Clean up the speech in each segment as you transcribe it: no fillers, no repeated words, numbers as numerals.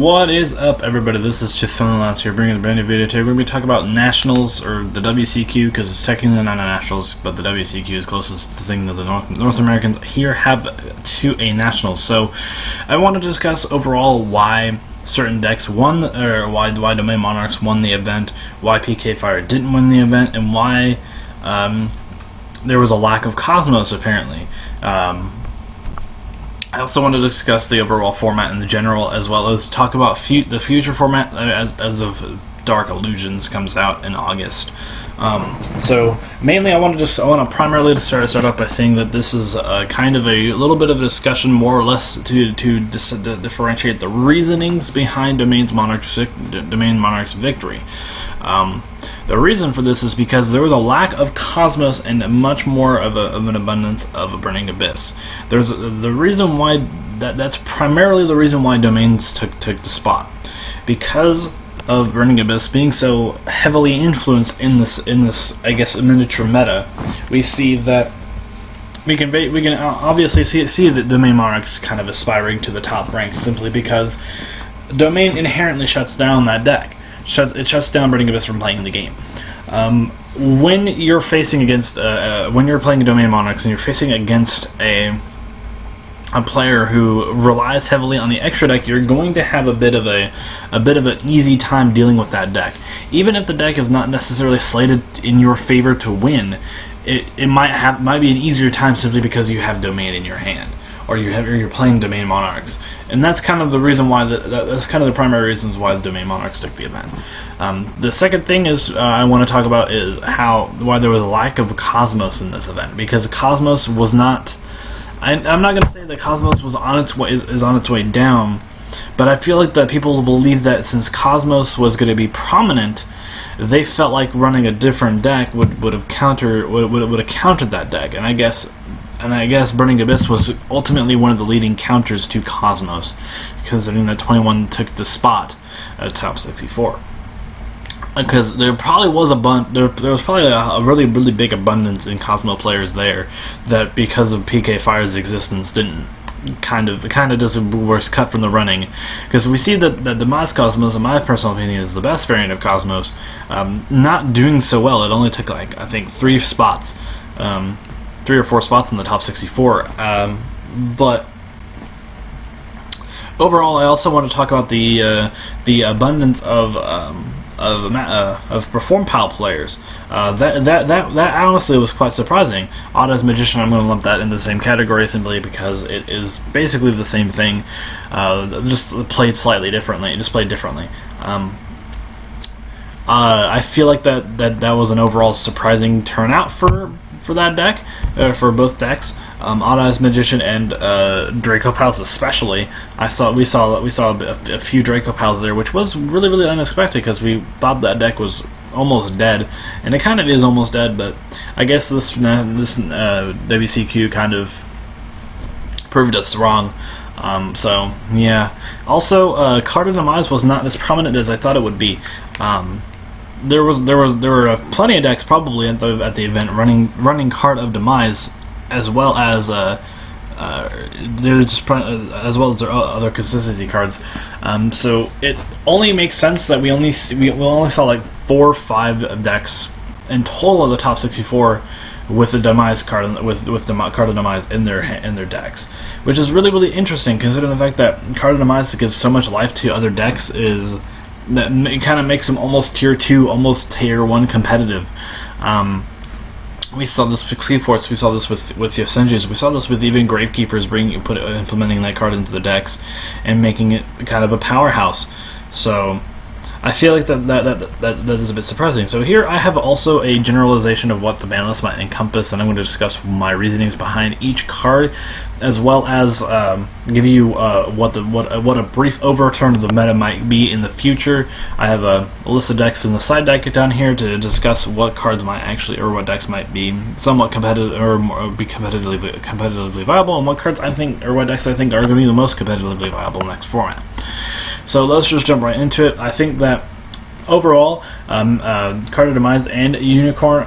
What is up, everybody? This is just Lance here, bringing a brand new video today. We're going to be talking about Nationals, or the WCQ, because it's technically not a Nationals, but the WCQ is closest to the thing that the North Americans here have to a Nationals. So, I want to discuss overall why certain decks won, or why Domain Monarchs won the event, why PK Fire didn't win the event, and why there was a lack of Cosmos, apparently. I also want to discuss the overall format in the general, as well as talk about the future format as of Dark Illusions comes out in August. So mainly, I want to primarily start off by saying that this is kind of a little bit of a discussion, more or less, to differentiate the reasonings behind Domain Monarch's victory. The reason for this is because there was a lack of Cosmos and much more of an abundance of a Burning Abyss. The reason why that's primarily the reason why Domains took the spot, because of Burning Abyss being so heavily influenced in this I guess miniature meta. We see that we can obviously see that Domain Monarchs kind of aspiring to the top ranks simply because Domain inherently shuts down that deck. It shuts down Burning Abyss from playing the game. When you're facing against, when you're playing Domain Monarchs and you're facing against a player who relies heavily on the extra deck, you're going to have a bit of an easy time dealing with that deck. Even if the deck is not necessarily slated in your favor to win, it might be an easier time simply because you have Domain in your hand, or you're playing Domain Monarchs, and that's kind of the reason why that's kind of the primary reasons why the Domain Monarchs took the event. The second thing is I want to talk about is why there was a lack of Cosmos in this event, because Cosmos was not. I'm not going to say that Cosmos was on its way is on its way down, but I feel like that people believe that since Cosmos was going to be prominent, they felt like running a different deck would have countered that deck, and I guess Burning Abyss was ultimately one of the leading counters to Cosmos, considering that 21 took the spot at top 64. Because there probably was there was probably a really big abundance in Cosmo players there that, because of PK Fire's existence, didn't kind of does a worse cut from the running. Because we see that Demise Cosmos, in my personal opinion, is the best variant of Cosmos, not doing so well. It only took, like, I think 3 or 4 spots in the top 64. But overall, I also want to talk about the abundance of Perform Pal players. That honestly was quite surprising. Odd Magician, I'm going to lump that in the same category simply because it is basically the same thing, just played slightly differently. I feel like that was an overall surprising turnout for that deck, for both decks. Odd Magician and Draco Pals especially. We saw a few Draco Pals there, which was really unexpected because we thought that deck was almost dead, and it kind of is almost dead. But I guess this WCQ kind of proved us wrong. So yeah. Also, Card of Demise was not as prominent as I thought it would be. There were plenty of decks probably at the event running Card of Demise, as well as as well as their other consistency cards. So it only makes sense that we only saw like 4 or 5 decks in total of the top 64 with the Demise card, with the Card of Demise in their decks, which is really interesting considering the fact that Card of Demise gives so much life to other decks. That it kind of makes them almost tier 2, almost tier 1 competitive. We saw this with Cleaforts, we saw this with Yosenjus, we saw this with even Gravekeepers implementing that card into the decks and making it kind of a powerhouse. So I feel like that is a bit surprising. So here I have also a generalization of what the ban list might encompass, and I'm going to discuss my reasonings behind each card, as well as give you what a brief overturn of the meta might be in the future. I have a list of decks in the side deck down here to discuss what cards might actually, or what decks might be somewhat competitive, or be competitively viable, and what cards I think, or what decks I think are going to be the most competitively viable next format. So let's just jump right into it. I think that overall, Card of Demise and Unicorn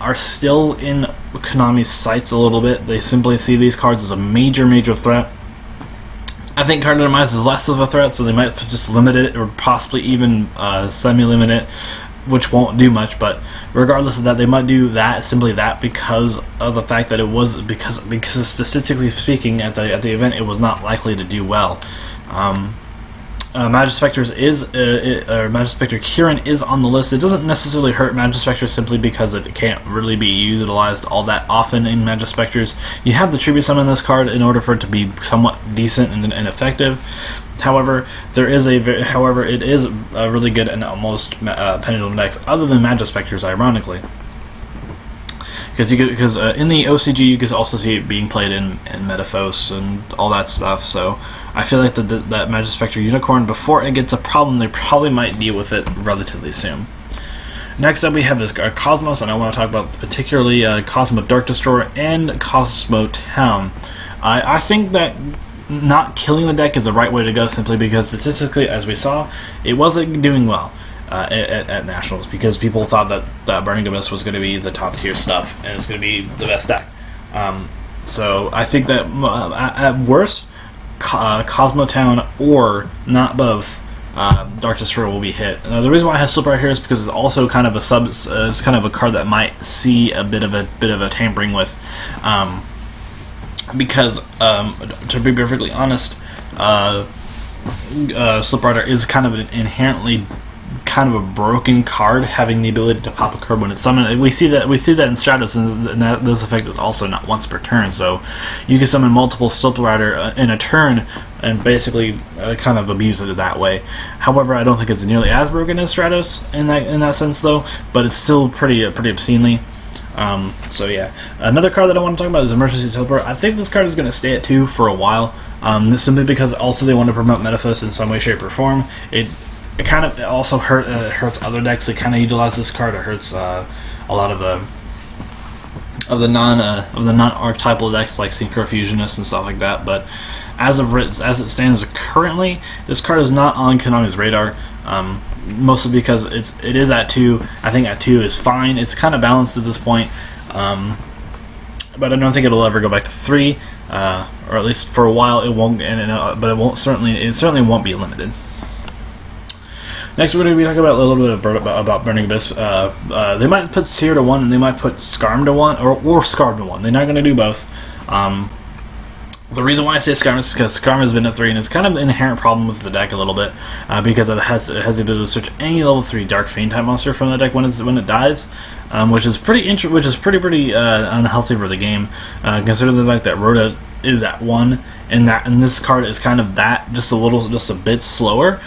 are still in Konami's sights a little bit. They simply see these cards as a major threat I think card demise is less of a threat, so they might just limit it or possibly even semi-limit it, which won't do much. But regardless of that, they might do that, simply that, because of the fact that it was because statistically speaking at the event it was not likely to do well. Magispector's Magispector Kieran is on the list. It doesn't necessarily hurt Magispector simply because it can't really be utilized all that often in Magispectors. You have the Tribute Summon this card in order for it to be somewhat decent and effective. However, it is really good in most Pendulum decks other than Magispectors, ironically. Because in the OCG you can also see it being played in Metaphos and all that stuff. So I feel like that Magispector Unicorn, before it gets a problem, they probably might deal with it relatively soon. Next up we have this Cosmos, and I want to talk about particularly Cosmo Dark Destroyer and Cosmo Town. I think that not killing the deck is the right way to go, simply because statistically, as we saw, it wasn't doing well at Nationals, because people thought that Burning Abyss was going to be the top tier stuff and it's going to be the best deck. So I think that at worst, Cosmo Town or not both, Dark Destroyer will be hit. The reason why I have Slip right here is because it's also kind of it's kind of a card that might see a bit of a tampering with, because to be perfectly honest, Slip Rider is kind of an inherently kind of a broken card, having the ability to pop a card when it's summoned. We see that in Stratos, and this effect is also not once per turn, so you can summon multiple Slip Rider in a turn and basically kind of abuse it that way. However, I don't think it's nearly as broken as Stratos in that sense, though, but it's still pretty obscenely. So yeah, another card that I want to talk about is Emergency Teleport. I think this card is going to stay at 2 for a while, simply because also they want to promote Metaphos in some way, shape, or form. It kind of also hurts other decks that kind of utilize this card. It hurts a lot of the non-archetypal decks like Synchro Fusionists and stuff like that. But as it stands currently, this card is not on Konami's radar. Mostly because it is at 2. I think at 2 is fine. It's kind of balanced at this point, but I don't think it'll ever go back to 3, or at least for a while it won't. But it certainly won't be limited. Next, we're going to be talking about a little bit about Burning Abyss. They might put Seer to 1, and they might put Skarm to 1, or Skarm to 1. They're not going to do both. The reason why I say Skarm is because Skarm has been at 3, and it's kind of an inherent problem with the deck a little bit, because it has the ability to search any level 3 Dark Fiend type monster from the deck when it dies, which is pretty unhealthy for the game, considering the fact that Rhoda is at 1, and this card is kind of just a bit slower.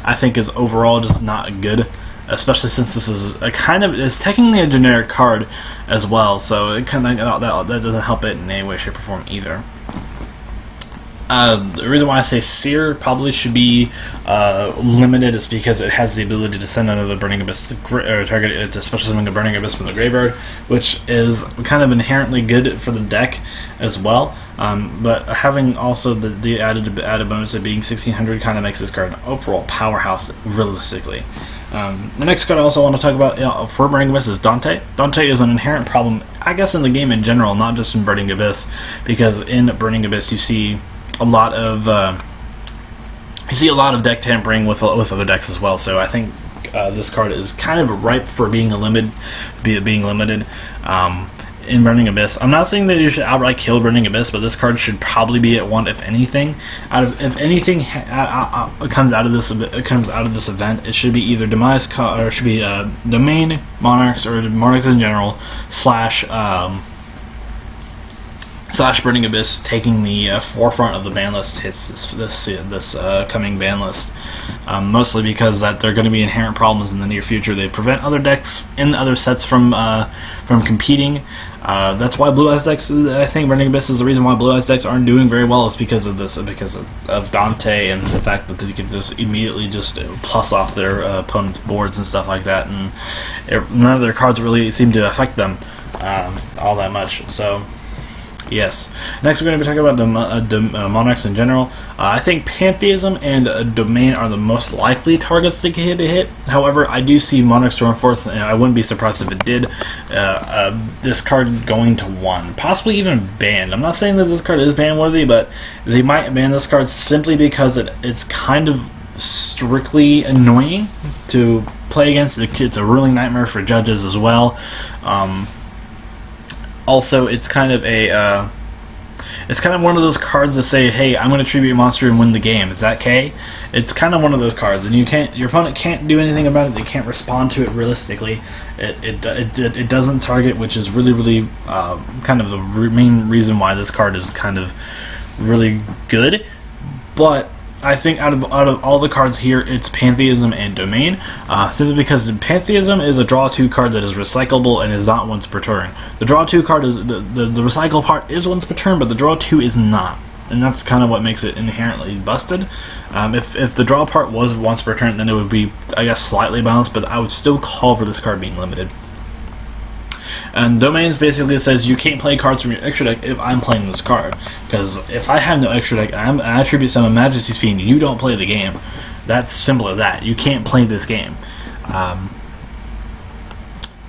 I think is overall just not good, especially since this is it's technically a generic card as well, so it kind of that doesn't help it in any way, shape, or form either. The reason why I say Seer probably should be limited is because it has the ability to send another Burning Abyss or target it, especially something a Burning Abyss from the graveyard, which is kind of inherently good for the deck as well. But having also the added bonus of being 1600 kind of makes this card an overall powerhouse realistically. The next card I also want to talk about for Burning Abyss is Dante. Dante is an inherent problem, I guess, in the game in general, not just in Burning Abyss, because in Burning Abyss you see a lot of deck tampering with other decks as well. So I think this card is kind of ripe for being limited. In Burning Abyss, I'm not saying that you should outright kill Burning Abyss, but this card should probably be at 1 if anything. If anything comes out of this event, it should be either Demise or it should be Domain, Monarchs, or Monarchs in general / Burning Abyss taking the forefront of the ban list hits this coming ban list. Mostly because that there are going to be inherent problems in the near future. They prevent other decks in the other sets from competing. That's why Blue Eyes decks, I think Burning Abyss is the reason why Blue Eyes decks aren't doing very well, is because of this, because of Dante and the fact that they can just immediately just plus off their opponent's boards and stuff like that, and none of their cards really seem to affect them all that much. So Yes. Next, we're going to be talking about the Monarchs in general. I think Pantheism and Domain are the most likely targets to hit. However, I do see Monarchs Stormforth, and I wouldn't be surprised if it did. This card going to 1, possibly even banned. I'm not saying that this card is ban worthy, but they might ban this card simply because it's kind of strictly annoying to play against. It's a really nightmare for judges as well. Also, it's kind of one of those cards that say, "Hey, I'm going to tribute monster and win the game." Is that okay? It's kind of one of those cards, and your opponent can't do anything about it. They can't respond to it realistically. It doesn't target, which is really kind of the main reason why this card is kind of really good. But I think out of all the cards here, it's Pantheism and Domain, simply because Pantheism is a draw 2 card that is recyclable and is not once per turn. The draw 2 card is the recycle part is once per turn, but the draw 2 is not, and that's kind of what makes it inherently busted. If the draw part was once per turn, then it would be, I guess, slightly balanced, but I would still call for this card being limited. And Domains basically says you can't play cards from your extra deck if I'm playing this card. Because if I have no extra deck and I attribute some Majesty's Fiend, you don't play the game. That's simple as that. You can't play this game.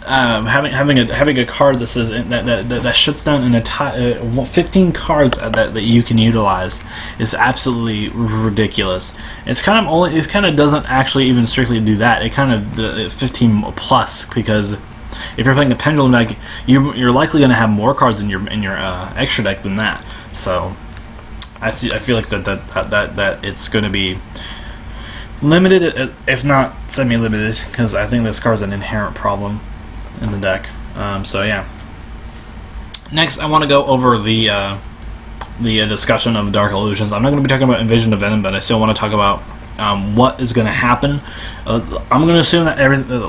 Having a card that says that shuts down an entire 15 cards that you can utilize is absolutely ridiculous. It kind of doesn't actually even strictly do that. It kind of 15 plus, because if you're playing a Pendulum deck, you're likely going to have more cards in your extra deck than that. So I feel like that it's going to be limited, if not semi-limited, because I think this card's an inherent problem in the deck. So yeah. Next, I want to go over the discussion of Dark Illusions. I'm not going to be talking about Invasion of Venom, but I still want to talk about what is going to happen. I'm going to assume that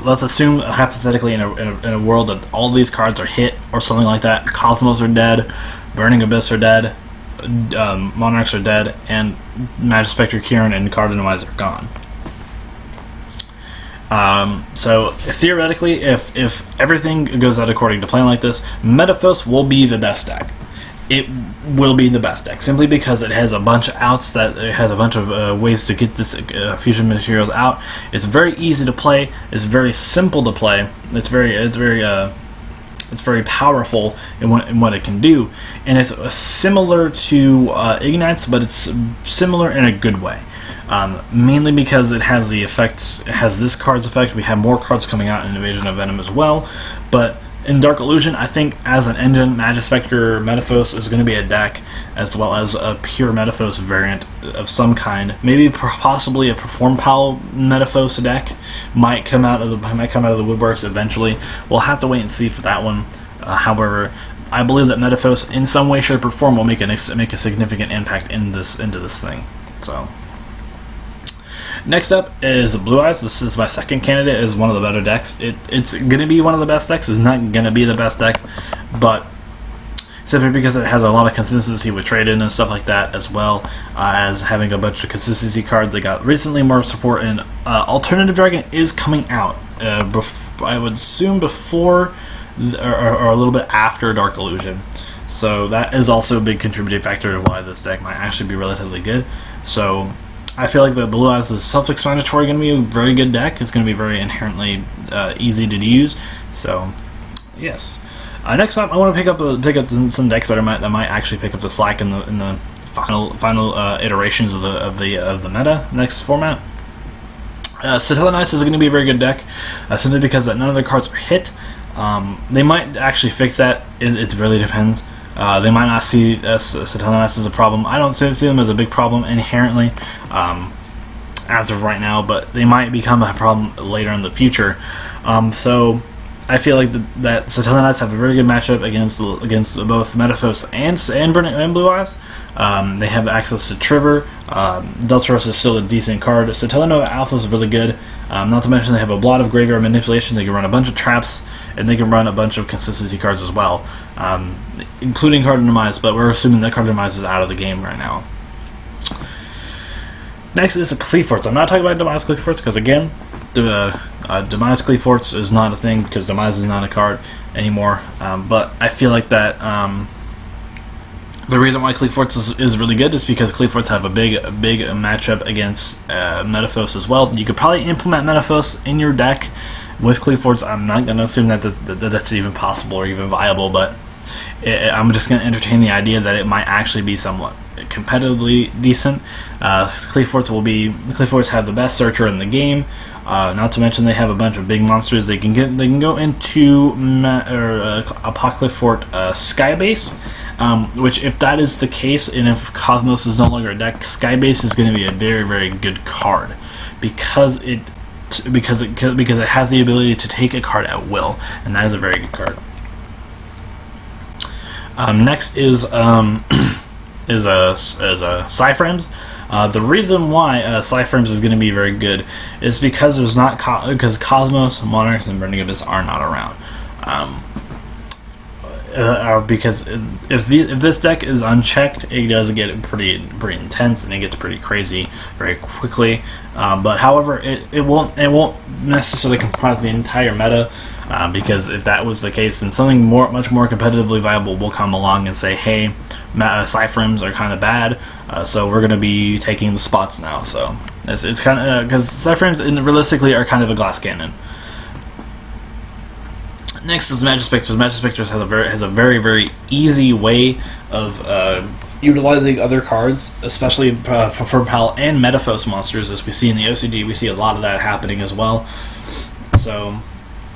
let's assume hypothetically in a world that all these cards are hit or something like that. Cosmos are dead, Burning Abyss are dead, Monarchs are dead, and Magic Spectre, Kieran, and Cardinalize are gone. So theoretically, if everything goes out according to plan like this, Metaphos will be the best deck. It will be the best deck, simply because it has a bunch of outs, that it has a bunch of ways to get this fusion materials out. It's very easy to play. It's very simple to play. It's very powerful in what it can do, and it's similar to Ignites, but it's similar in a good way. Mainly because it has the effects. It has this card's effect. We have more cards coming out in Invasion of Venom as well, but in Dark Illusion, I think as an engine, Magic Spectre Metaphos is going to be a deck, as well as a pure Metaphos variant of some kind. Maybe possibly a Perform Pal Metaphos deck might come out of the woodworks eventually. We'll have to wait and see for that one. However, I believe that Metaphos, in some way, shape, or form, will make a significant impact into this thing. So. Next up is Blue Eyes. This is my second candidate as one of the better decks. It's going to be one of the best decks. It's not going to be the best deck, but simply because it has a lot of consistency with trade-in and stuff like that, as well as having a bunch of consistency cards. They got recently more support, and Alternative Dragon is coming out. I would assume before or a little bit after Dark Illusion. So that is also a big contributing factor to why this deck might actually be relatively good. So I feel like the Blue Eyes is self-explanatory, going to be a very good deck. It's going to be very inherently easy to use. So, yes. Next up, I want to pick up some decks that might actually pick up the slack in the final iterations of the meta next format. Satellite is going to be a very good deck, simply because that none of their cards are hit. They might actually fix that. It really depends. They might not see Satellite as a problem. I don't see them as a big problem inherently as of right now, but they might become a problem later in the future. So I feel like that Satellite have a very good matchup against both Metaphos and Blue Eyes. They have access to Triver. Deltaros is still a decent card. Satellanova Alpha is really good. Not to mention they have a lot of graveyard manipulation. They can run a bunch of traps, and they can run a bunch of consistency cards as well, including Cardinalize, but we're assuming that Cardinalize is out of the game right now. Next is a Cleaforts. I'm not talking about Demise Cleaforts because, again, Demise Cleaforts is not a thing because Demise is not a card anymore. But I feel like that The reason why Kleefort is really good is because Kleefort have a big matchup against Metaphos as well. You could probably implement Metaphos in your deck with Kleefort. I'm not going to assume that that's even possible or even viable, but I'm just going to entertain the idea that it might actually be somewhat competitively decent. Kleefort have the best searcher in the game. Not to mention they have a bunch of big monsters. They can go into Apocalypse Skybase, which, if that is the case, and if Cosmos is no longer a deck, Skybase is going to be a very good card because it has the ability to take a card at will, and that is a very good card. Next is PSY-Frames. The reason why PSY-Frames is going to be very good is because because Cosmos, Monarchs, and Burning Abyss are not around. Because if this deck is unchecked, it does get pretty intense and it gets pretty crazy very quickly. But however, it won't necessarily comprise the entire meta. Because if that was the case, then something much more competitively viable will come along and say, hey, PSY-Frames are kind of bad, so we're going to be taking the spots now. So it's kind of because PSY-Frames realistically are kind of a glass cannon. Next is Magic Spectres. Magic Spectres has a very easy way of utilizing other cards, especially for PAL and Metaphos monsters, as we see in the OCG. We see a lot of that happening as well. So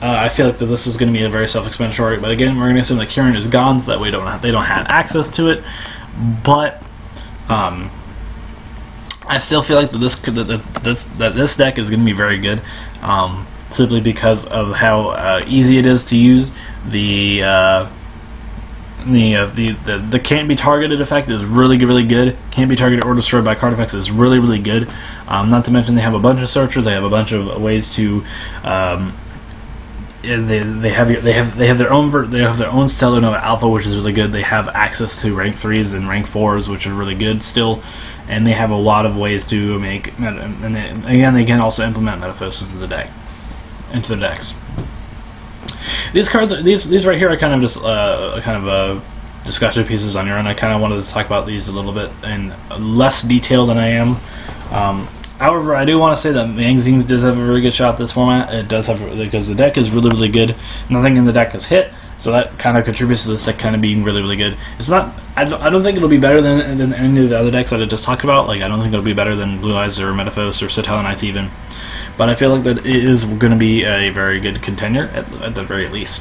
I feel like that this is going to be a very self-explanatory, but again, we're going to assume that Kieran is gone, so that way they don't have access to it. But I still feel like that this deck is going to be very good, simply because of how easy it is to use. The can't be targeted effect is really good. Can't be targeted or destroyed by card effects is really good. Not to mention they have a bunch of searchers. They have a bunch of ways to. They have their own Stellar Nova Alpha, which is really good. They have access to rank 3s and rank 4s, which are really good still, and they have a lot of ways to make. And they can also implement Metaphos into the decks. These cards, these right here, are kind of just discussion pieces on your own. I kind of wanted to talk about these a little bit in less detail than I am. However, I do want to say that Magazines does have a very good shot at this format. It does have, because the deck is really good. Nothing in the deck is hit, so that kind of contributes to this deck kind of being really good. It's not. I don't think it'll be better than any of the other decks that I just talked about. Like, I don't think it'll be better than Blue Eyes or Metaphos or Citadel Knights even. But I feel like that it is going to be a very good contender at the very least.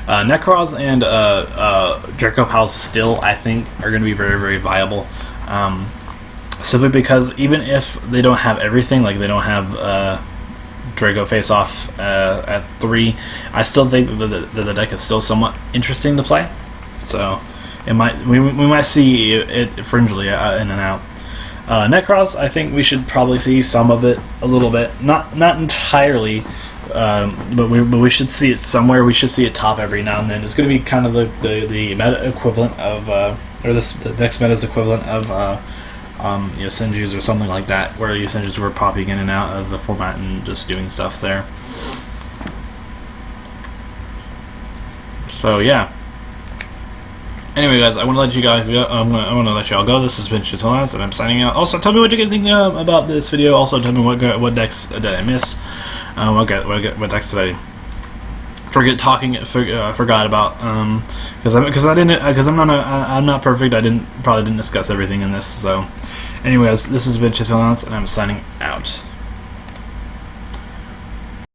Necros and Draco Pals still, I think, are going to be very viable. Simply because even if they don't have everything, like they don't have Draco Face Off at 3, I still think that the deck is still somewhat interesting to play. So we might see it fringely in and out. Necros, I think we should probably see some of it a little bit, not entirely, but we should see it somewhere. We should see it top every now and then. It's going to be kind of the meta equivalent of, the next meta's equivalent of Yosenjus or something like that, where Yosenjus were popping in and out of the format and just doing stuff there. So yeah. Anyway, guys, I want to let you guys go. I want to let y'all go. This has been Shitolans, and I'm signing out. Also, tell me what you guys think about this video. Also, tell me what decks did I miss. What decks did I forgot about? Because I'm not perfect. I probably didn't discuss everything in this. So, anyways, this has been Shitolans, and I'm signing out.